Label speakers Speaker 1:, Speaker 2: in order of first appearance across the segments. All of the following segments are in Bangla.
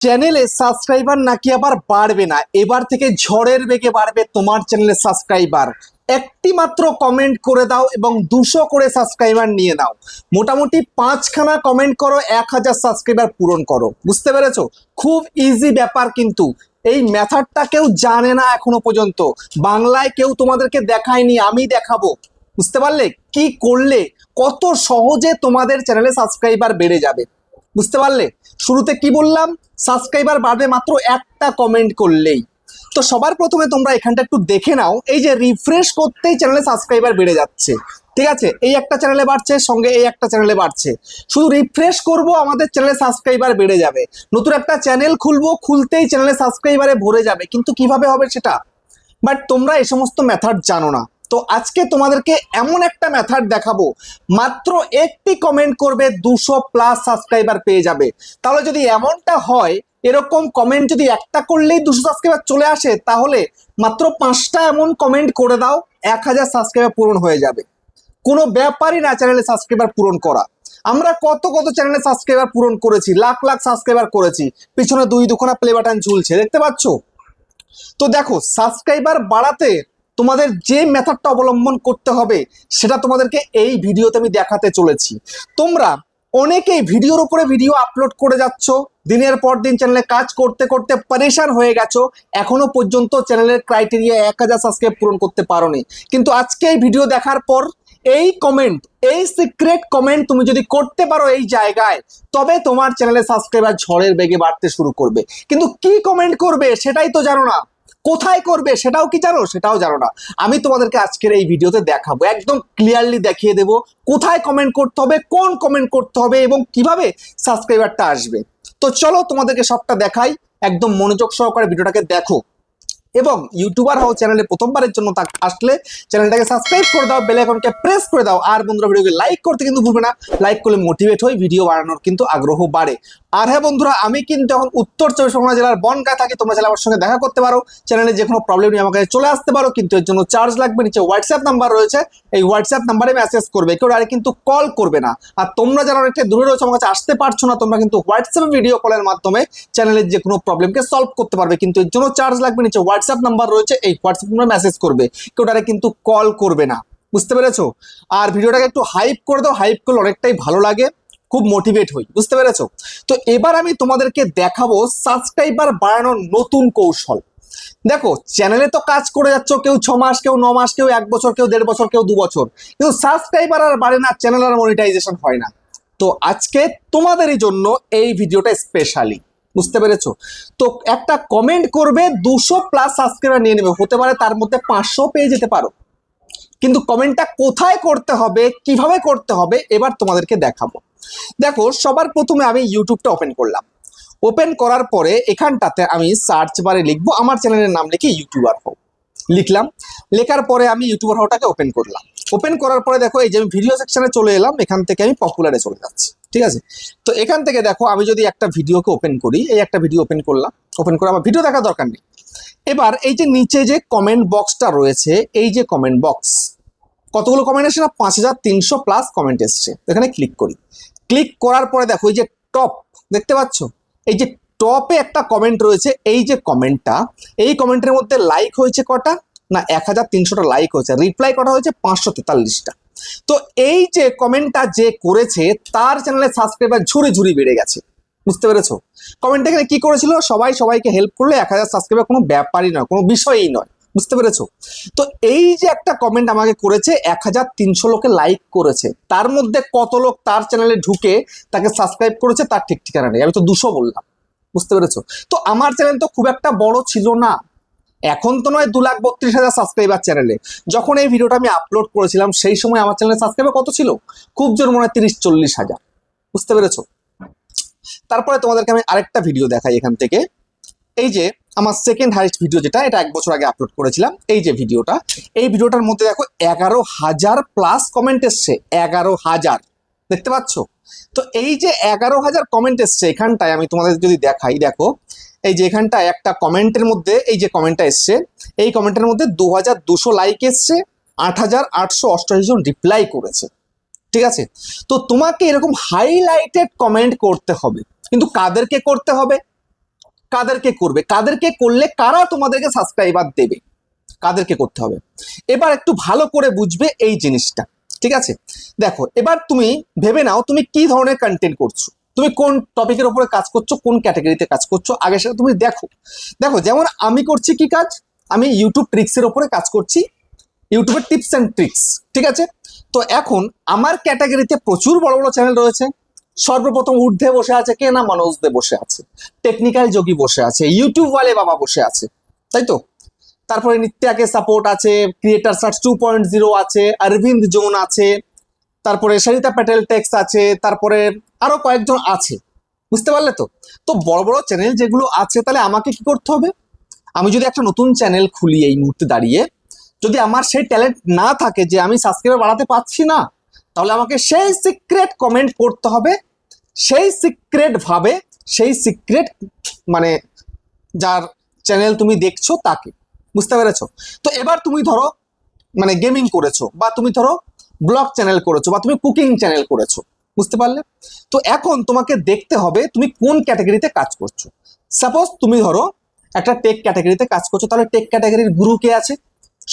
Speaker 1: চ্যানেলে সাবস্ক্রাইবার নাকি আবার বাড়বে না, এবার থেকে ঝড়ের বেগে বাড়বে তোমার চ্যানেলে সাবস্ক্রাইবার। একটি মাত্র কমেন্ট করে দাও এবং 200 করে সাবস্ক্রাইবার নিয়ে নাও। মোটামুটি 5খানা কমেন্ট করো, 1000 সাবস্ক্রাইবার পূরণ করো। বুঝতে পেরেছো? খুব ইজি ব্যাপার, কিন্তু এই মেথডটা কেউ জানে না এখনো পর্যন্ত। বাংলায় কেউ তোমাদেরকে দেখায়নি, আমি দেখাবো। বুঝতে পারলে কি করলে কত সহজে তোমাদের চ্যানেলে সাবস্ক্রাইবার বেড়ে যাবে? বুঝতে পারলে? শুরুতে কি বললাম? সাবস্ক্রাইবার বাড়বে মাত্র একটা কমেন্ট করলেই। তো সবার প্রথমে তোমরা এখানটা একটু দেখে নাও, এই যে রিফ্রেশ করতেই চ্যানেলে সাবস্ক্রাইবার বেড়ে যাচ্ছে। ঠিক আছে, এই একটা চ্যানেলে বাড়ছে, সঙ্গে এই একটা চ্যানেলে বাড়ছে। শুধু রিফ্রেশ করব, আমাদের চ্যানেলে সাবস্ক্রাইবার বেড়ে যাবে। নতুন একটা চ্যানেল খুলবো, খুলতেই চ্যানেলে সাবস্ক্রাইবারে ভরে যাবে। কিন্তু কিভাবে হবে সেটা? বাট তোমরা এই সমস্ত মেথড জানো না। তো আজকে তোমাদেরকে এমন একটা মেথড দেখাবো, মাত্র একটি কমেন্ট করবে 200+ সাবস্ক্রাইবার পেয়ে যাবে। তাহলে যদি এমনটা হয়, এরকম কমেন্ট যদি একটা করলেই 200 সাবস্ক্রাইবার চলে আসে, তাহলে মাত্র 5টা এমন কমেন্ট করে দাও, 1000 সাবস্ক্রাইবার পূরণ হয়ে যাবে। কোনো ব্যাপারই না চ্যানেলে সাবস্ক্রাইবার পূরণ করা। আমরা কত কত চ্যানেলে সাবস্ক্রাইবার পূরণ করেছি, লাখ লাখ সাবস্ক্রাইবার করেছি। পিছনে 2-2খানা প্লে বাটন ঝুলছে, দেখতে পাচ্ছ? তো দেখো, সাবস্ক্রাইবার বাড়াতে তোমাদের যে মেথডটা অবলম্বন করতে হবে সেটা তোমাদেরকে এই ভিডিওতে আমি দেখাতে চলেছি। তোমরা অনেকেই ভিডিওর উপরে ভিডিও আপলোড করে যাচ্ছ, দিনের পর দিন চ্যানেলে কাজ করতে করতে পরেশান হয়ে গেছো, এখনো পর্যন্ত চ্যানেলের ক্রাইটেরিয়া 1000 সাবস্ক্রাইব পূরণ করতে পারোনি। কিন্তু আজকে এই ভিডিও দেখার পর এই কমেন্ট, এই সিক্রেট কমেন্ট তুমি যদি করতে পারো এই জায়গায়, তবে তোমার চ্যানেলে সাবস্ক্রাইবার ঝড়ের বেগে বাড়তে শুরু করবে। কিন্তু কি কমেন্ট করবে সেটাই তো জানো না, কোথায় করবে সেটাও কি জানো? সেটাও জানো না। আমি তোমাদেরকে আজকের এই ভিডিওতে দেখাবো, একদম ক্লিয়ারলি দেখিয়ে দেবো কোথায় কমেন্ট করতে হবে, কোন কমেন্ট করতে হবে এবং কিভাবে সাবস্ক্রাইবারটা আসবে। তো চলো তোমাদেরকে সবটা দেখাই, একদম মনোযোগ সহকারে ভিডিওটাকে দেখো। এবং ইউটিউবার হও, চ্যানেলে প্রথমবারের জন্য আসলে চ্যানেলটাকে সাবস্ক্রাইব করে দাও, বেল আইকনকে প্রেস করে দাও। আর বন্ধুরা, ভিডিওকে লাইক করতে কিন্তু ভুলবে না, লাইক করলে মোটিভেট হই, ভিডিও বানানোর কিন্তু আগ্রহ বাড়ে। আর হ্যাঁ বন্ধুরা, আমি কিন্তু এখন উত্তর 24 পরগনা জেলার বনগাঁ থাকি। তোমরা চাইলে আমার সঙ্গে দেখা করতে পারো, চ্যানেলে যে কোনো প্রবলেম নিয়ে আমার কাছে চলে আসতে পারো, কিন্তু এর জন্য চার্জ লাগবে। নিচে হোয়াটসঅ্যাপ নাম্বার রয়েছে, এই হোয়াটসঅ্যাপ নাম্বারে মেসেজ করবে, কেউ ডাইরেক্ট কিন্তু কল করবে না। আর তোমরা যারা অনেকটা দূরে রয়েছে, আমার কাছে আসতে পারছো না, তোমরা কিন্তু হোয়াটসঅ্যাপে ভিডিও কলের মাধ্যমে চ্যানেলের যে কোনো প্রবলেমকে সলভ করতে পারবে, কিন্তু এর জন্য চার্জ লাগবে। নিচে হোয়াটসঅ্যাপ নাম্বার রয়েছে, এই হোয়াটসঅ্যাপ নাম্বারে মেসেজ করবে, কেউ ডাইরেক্ট কিন্তু কল করবে না। বুঝতে পেরেছো? আর ভিডিওটাকে একটু হাইপ করে দাও, হাইপ করলে অনেকটাই ভালো লাগে, খুব মোটিভেট হই। বুঝতে পেরেছো? তো এবার আমি তোমাদেরকে দেখাবো সাবস্ক্রাইবার বাড়ানোর নতুন কৌশল। দেখো, চ্যানেলে তো কাজ করে যাচ্ছ, কেউ 6 মাস, কেউ 9 মাস, কেউ 1 বছর, কেউ 1.5 বছর, কেউ 2 বছর, কিন্তু সাবস্ক্রাইবার আর বাড়ে না, চ্যানেল আর মনিটাইজেশন হয় না। তো আজকে তোমাদেরই জন্য এই ভিডিওটা স্পেশালি। বুঝতে পেরেছো? তো একটা কমেন্ট করবে, 200+ সাবস্ক্রাইবার নিয়ে নেবে, হতে পারে তার মধ্যে 500 পেয়ে যেতে পারো। কিন্তু কমেন্টটা কোথায় করতে হবে, কিভাবে করতে হবে, এবার তোমাদেরকে দেখাবো। দেখো, সবার প্রথমে আমি ইউটিউবটা ওপেন করলাম। ওপেন করার পরে এখানটাতে আমি সার্চ বারে লিখবো, আমার চ্যানেলের নাম লিখে ইউটিউবার হও লিখলাম। লেখার পরে আমি ইউটিউবার হওয়াটাকে ওপেন করলাম। ওপেন করার পরে দেখো, এই যে আমি ভিডিও সেকশনে চলে এলাম, এখান থেকে আমি পপুলারে চলে যাচ্ছি। ঠিক আছে? তো এখান থেকে দেখো, আমি যদি একটা ভিডিওকে ওপেন করি, এই একটা ভিডিও ওপেন করলাম, ওপেন করে আমার ভিডিও দেখার দরকার নেই। এবার এই যে নিচে যে কমেন্ট বক্সটা রয়েছে, এই যে কমেন্ট বক্স, কতগুলো কমেন্ট এসছে না? 5300+ কমেন্ট এসছে। এখানে ক্লিক করি। ক্লিক করার পরে দেখো, এই যে টপ দেখতে পাচ্ছ, এই যে টপে একটা কমেন্ট রয়েছে, এই যে কমেন্টটা, এই কমেন্টের মধ্যে লাইক হয়েছে কটা না? 1300টা লাইক হয়েছে। রিপ্লাই কটা হয়েছে? 543টা। তো এই যে কমেন্টটা যে করেছে, তার চ্যানেলে সাবস্ক্রাইবার ঝুড়ি ঝুড়ি বেড়ে গেছে। বুঝতে পেরেছো? কমেন্ট এখানে কি করেছিল? সবাই সবাইকে হেল্প করলে 1000 সাবস্ক্রাইবার কোনো ব্যাপারই নয়, কোনো বিষয়ই নয়। বুঝতে পেরেছো? তো এই যে একটা কমেন্ট আমাকে করেছে, 1300 লোকে লাইক করেছে, তার মধ্যে কত লোক তার চ্যানেলে ঢুকে তাকে সাবস্ক্রাইব করেছে তার ঠিক ঠিকানা নেই। আমি তো 200 বললাম। বুঝতে পেরেছো? তো আমার চ্যানেল তো খুব একটা বড় ছিল না, এখন তো নয় 2,32,000 সাবস্ক্রাইবার চ্যানেলে। যখন এই ভিডিওটা আমি আপলোড করেছিলাম, সেই সময় আমার চ্যানেলে সাবস্ক্রাইবার কত ছিল? খুব জোর মনে হয় 30-40 হাজার। বুঝতে পেরেছো? তারপরে তোমাদেরকে আমি আরেকটা ভিডিও দেখাই এখান থেকে। এই যে আমার সেকেন্ড হাইস্ট ভিডিও, যেটা এটা 1 বছর আগে আপলোড করেছিলাম, এই যে ভিডিওটা, এই ভিডিওটার মধ্যে দেখো 11,000+ কমেন্ট এসছে। 11,000 দেখতে পাচ্ছ? তো এই যে 11,000 কমেন্ট এসছে, এখানটায় আমি তোমাদের যদি দেখাই, দেখো এই যে এখানটায় একটা কমেন্টের মধ্যে, এই যে কমেন্টটা এসছে, এই কমেন্টের মধ্যে 2200 লাইক এসছে, 8,888 জন রিপ্লাই করেছে। ঠিক আছে? তো তোমাকে এরকম হাইলাইটেড কমেন্ট করতে হবে, কিন্তু কাদেরকে করতে হবে? কাদেরকে করবে, কাদেরকে করলে কারা তোমাদেরকে সাবস্ক্রাইবার দেবে, কাদেরকে করতে হবে। এবার একটু ভালো করে বুঝবে এই জিনিসটা, ঠিক আছে? দেখো এবার তুমি ভেবে নাও তুমি কি ধরনের কন্টেন্ট করছো, তুমি কোন টপিকের উপরে কাজ করছো, কোন ক্যাটাগরিতে কাজ করছো, আগে সেটা তুমি দেখো। দেখো যেমন আমি করছি কি কাজ, আমি ইউটিউব ট্রিক্সের উপরে কাজ করছি, ইউটিউবের টিপস অ্যান্ড ট্রিক্স, ঠিক আছে? তো এখন আমার ক্যাটাগরিতে প্রচুর বড় বড় চ্যানেল রয়েছে। সর্বপ্রথম ঊর্ধ্বে বসে আছে কে না, মনোজ দে বসে আছে, টেকনিক্যাল যোগী বসে আছে, ইউটিউব ওয়ালে বাবা বসে আছে, তাই তো? তারপরে নিত্যাকে সাপোর্ট আছে, ক্রিয়েটার সার্চ 2.0 আছে, অরবিন্দ জোন আছে, তারপরে সরিতা প্যাটেল টেক্স আছে, তারপরে আরো কয়েকজন আছে, বুঝতে পারলে তো? তো বড় বড় চ্যানেল যেগুলো আছে, তাহলে আমাকে কি করতে হবে? আমি যদি একটা নতুন চ্যানেল খুলি এই মুহূর্তে দাঁড়িয়ে, যদি আমার সেই ট্যালেন্ট না থাকে যে আমি সাবস্ক্রাইবার বাড়াতে পারছি না, তাহলে আমাকে সেই সিক্রেট কমেন্ট করতে হবে, সেই সিক্রেট ভাবে, সেই সিক্রেট মানে যার চ্যানেল তুমি দেখছো তাকে, বুঝতে পেরেছো? তো এবার তুমি ধরো মানে গেমিং করেছো, বা তুমি ধরো ব্লগ চ্যানেল করেছো, বা তুমি কুকিং চ্যানেল করেছো, বুঝতে পারলে? তো এখন তোমাকে দেখতে হবে তুমি কোন ক্যাটাগরিতে কাজ করছো। সাপোজ তুমি ধরো একটা টেক ক্যাটাগরিতে কাজ করছো, তাহলে টেক ক্যাটাগরির গুরু কে আছে,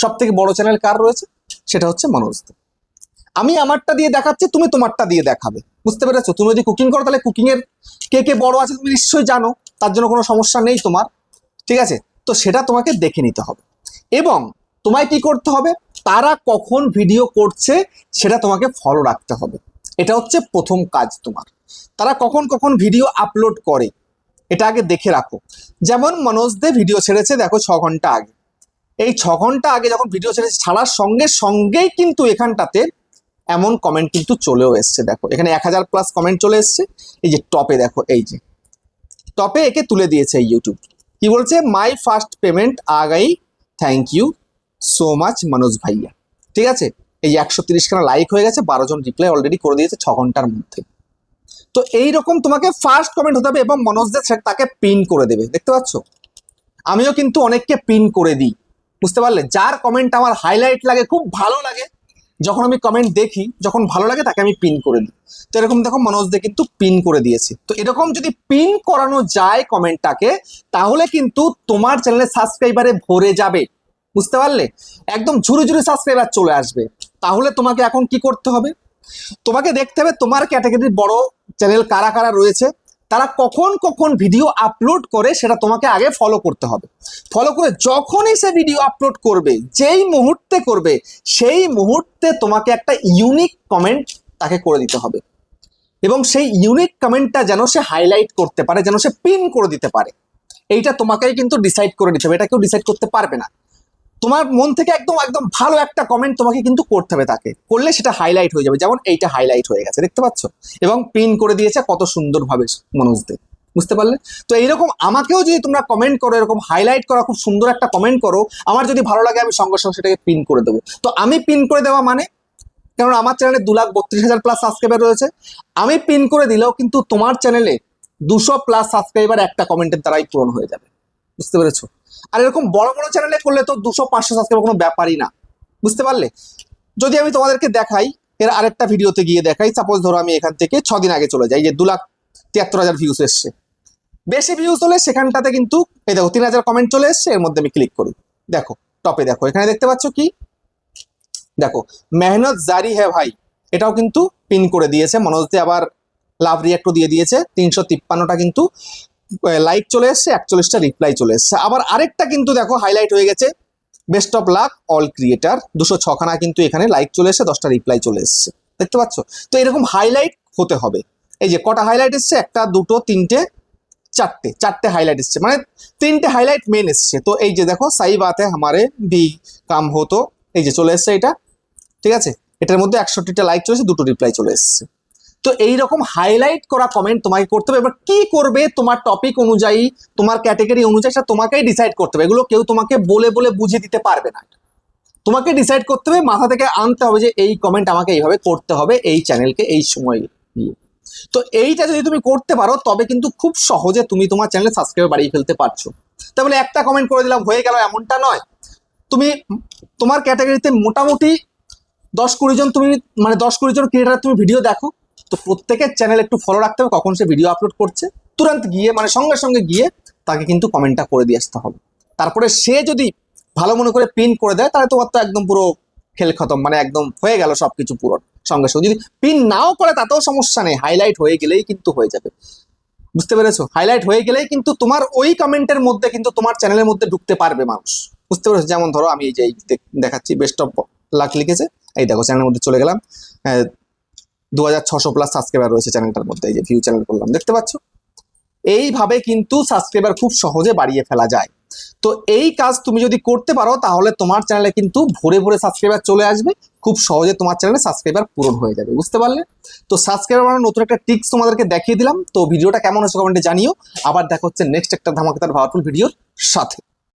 Speaker 1: সব থেকে বড় চ্যানেল কার রয়েছে, সেটা হচ্ছে মনোজ দে। আমি আমারটা দিয়ে দেখাচ্ছি, তুমি তোমারটা দিয়ে দেখাবে, বুঝতে পেরেছো? তুমি যদি কুকিং করো তাহলে কুকিং এর কে কে বড় আছে তুমি নিশ্চয়ই জানো, তার জন্য কোনো সমস্যা নেই তোমার, ঠিক আছে? তো সেটা তোমাকে দেখে নিতে হবে, এবং তোমায় কি করতে হবে, তারা কখন ভিডিও করছে সেটা তোমাকে ফলো রাখতে হবে। এটা হচ্ছে প্রথম কাজ তোমার। তারা কখন কখন ভিডিও আপলোড করে এটা আগে দেখে রাখো। যেমন মনোজ দে ভিডিও ছেড়েছে দেখো 6 ঘন্টা আগে, এই 6 ঘন্টা আগে যখন ভিডিও ছেড়েছে ছাড়ার সঙ্গে সঙ্গেই কিন্তু এখানটাতে এমন কমেন্ট কিন্তু চলেও এসছে, দেখো এখানে 1000+ কমেন্ট চলে এসছে। এই যে টপে দেখো, এই যে টপে একে তুলে দিয়েছে এই ইউটিউব, কি বলছে, মাই ফার্স্ট পেমেন্ট আ গাই, thank you so much Manoj ভাইয়া, ঠিক আছে? এই 130খানা লাইক হয়ে গেছে, 12 জন রিপ্লাই অলরেডি করে দিয়েছে 6 ঘন্টার মধ্যে। তো এইরকম তোমাকে ফার্স্ট কমেন্ট হতে হবে, এবং মনোজ দে তাকে পিন করে দেবে, দেখতে পাচ্ছ? আমিও কিন্তু অনেককে পিন করে দিই, বুঝতে পারলে? যার কমেন্ট আমার হাইলাইট লাগে, খুব ভালো লাগে, যখন আমি কমেন্ট দেখি, যখন ভালো লাগে তাকে আমি পিন করে দিই। তো এরকম দেখো মনোজ দে কিন্তু পিন করে দিয়েছে। তো এরকম যদি পিন করানো যায় কমেন্টটাকে, তাহলে কিন্তু তোমার চ্যানেলের সাবস্ক্রাইবারে ভরে যাবে, বুঝতে পারলে? একদম ঝুড়ি ঝুড়ি সাবস্ক্রাইবার চলে আসবে। তাহলে তোমাকে এখন কি করতে হবে, তোমাকে দেখতে হবে তোমার ক্যাটাগরির বড় চ্যানেল কারা কারা রয়েছে, তারা কখন কখন ভিডিও আপলোড করে সেটা তোমাকে আগে ফলো করতে হবে। ফলো করে যখনই সে ভিডিও আপলোড করবে, যেই মুহূর্তে করবে, সেই মুহূর্তে তোমাকে একটা ইউনিক কমেন্ট তাকে করে দিতে হবে, এবং সেই ইউনিক কমেন্টটা যেন সে হাইলাইট করতে পারে, যেন সে পিন করে দিতে পারে। এইটা তোমাকেই কিন্তু ডিসাইড করে নিতে হবে, এটা কেউ ডিসাইড করতে পারবে না। তোমার মন থেকে একদম একদম ভালো একটা কমেন্ট তোমাকে কিন্তু করতে হবে, তাকে করলে সেটা হাইলাইট হয়ে যাবে। যেমন এইটা হাইলাইট হয়ে গেছে, দেখতে পাচ্ছ? এবং পিন করে দিয়েছে কত সুন্দরভাবে মনোজ দে, বুঝতে পারলে? তো এইরকম আমাকেও যদি তোমরা কমেন্ট করো, এরকম হাইলাইট করা খুব সুন্দর একটা কমেন্ট করো, আমার যদি ভালো লাগে আমি সঙ্গে সঙ্গে সেটাকে পিন করে দেবো। তো আমি পিন করে দেওয়া মানে, কারণ আমার চ্যানেলে 2,32,000+ সাবস্ক্রাইবার রয়েছে, আমি পিন করে দিলেও কিন্তু তোমার চ্যানেলে 200+ সাবস্ক্রাইবার একটা কমেন্টের দ্বারাই পূরণ হয়ে যাবে, বুঝতে পেরেছো? আর এরকম বড় বড় চ্যানেলে করলে তো 200-500 সাবস্ক্রাইবার কোনো ব্যাপারই না, বুঝতে পারলে? যদি আমি তোমাদেরকে দেখাই, এর আরেকটা ভিডিওতে গিয়ে দেখাই, সাপোজ ধরো আমি এখান থেকে 6 দিন আগে চলে যাই, যে 2,73,000 ভিউজ এসছে, বেশি ভিউজ হলে সেখানটাতে কিন্তু এই দেখো 3,000 কমেন্ট চলে এসছে। এর মধ্যে আমি ক্লিক করি, দেখো টপে দেখো, এখানে দেখতে পাচ্ছ কি, দেখো মেহনত জারি হ্যাঁ ভাই, এটাও কিন্তু পিন করে দিয়েছে মনোজ দে। আবার লাভ রিয়াক্টও দিয়ে দিয়েছে, 353টা কিন্তু লাইক চলে এসছে, 41টা রিপ্লাই চলে এসছে। আবার আরেকটা কিন্তু দেখো হাইলাইট হয়ে গেছে, best of luck all creator, 206খানা কিন্তু এখানে লাইক চলে এসছে, 10টা রিপ্লাই চলে এসছে, দেখতে পাচ্ছ? তো এরকম হাইলাইট হতে হবে। এই যে কটা হাইলাইট এসছে, 1, 2, 3, 4টে হাইলাইট এসছে, মানে 3টে হাইলাইট মেন এসছে। তো এই যে দেখো সাই বাত হ্যায় হামারে ভি কাম হতো, এই যে চলে এসছে এটা, ঠিক আছে? এটার মধ্যে 61টা লাইক চলেছে, 2টো রিপ্লাই চলে এসছে। তো এইরকম হাইলাইট করা কমেন্ট তোমাকে করতে হবে। এবার কি করবে, তোমার টপিক অনুযায়ী, তোমার ক্যাটাগরি অনুযায়ী সেটা তোমাকেই ডিসাইড করতে হবে, এগুলো কেউ তোমাকে বলে বলে বুঝিয়ে দিতে পারবে না। তোমাকে ডিসাইড করতে হবে, মাথা থেকে আনতে হবে যে এই কমেন্ট আমাকে এইভাবে করতে হবে এই চ্যানেলকে এই সময় দিয়ে। তো এইটা যদি তুমি করতে পারো, তবে কিন্তু খুব সহজে তুমি তোমার চ্যানেলে সাবস্ক্রাইবার বাড়িয়ে ফেলতে পারছো। তাহলে একটা কমেন্ট করে দিলাম হয়ে গেল এমনটা নয়। তুমি তোমার ক্যাটাগরিতে মোটামুটি 10-20 জন, তুমি মানে 10-20 জন ক্রিয়েটার তুমি ভিডিও দেখো, তো প্রত্যেকের চ্যানেল একটু ফলো রাখতে হবে, কখন সে ভিডিও আপলোড করছে, তুরন্ত গিয়ে মানে সঙ্গে সঙ্গে গিয়ে তাকে কিন্তু কমেন্টটা করে দিয়ে আসতে হবে। তারপরে সে যদি ভালো মনে করে পিন করে দেয় তাহলে তোমার তো একদম পুরো খেল খতম, মানে একদম হয়ে গেল সবকিছু পুরো সঙ্গে সঙ্গে। যদি পিন নাও করে তাতেও সমস্যা নেই, হাইলাইট হয়ে গেলেই কিন্তু হয়ে যাবে। বুঝতে পেরেছো? হাইলাইট হয়ে গেলেই কিন্তু তোমার ওই কমেন্টের মধ্যে কিন্তু তোমার চ্যানেলের মধ্যে ঢুকতে পারবে মানুষ। বুঝতে পেরেছো? যেমন ধরো আমি এই যে দেখাচ্ছি, বেস্ট অফ লাক লিখেছে, এই দেখো চ্যানেলের মধ্যে চলে গেলাম, 2600+ সাবস্ক্রাইবার রয়েছে চ্যানেলটার মধ্যে, এই যে ভিউ চ্যানেল করলাম, দেখতে পাচ্ছ? এইভাবে কিন্তু সাবস্ক্রাইবার খুব সহজে বাড়িয়ে ফেলা যায়। তো এই কাজ তুমি যদি করতে পারো তাহলে তোমার চ্যানেলে কিন্তু ভরে ভরে সাবস্ক্রাইবার চলে আসবে, খুব সহজে তোমার চ্যানেলে সাবস্ক্রাইবার পূরণ হয়ে যাবে। বুঝতে পারলে? তো সাবস্ক্রাইবার বানানোর নতুন একটা টিপস তোমাদেরকে দেখিয়ে দিলাম। তো ভিডিওটা কেমন হচ্ছে কমেন্টে জানিও। আবার দেখা হচ্ছে নেক্সট একটা ধামাকাদার পাওয়ারফুল ভিডিওর সাথে।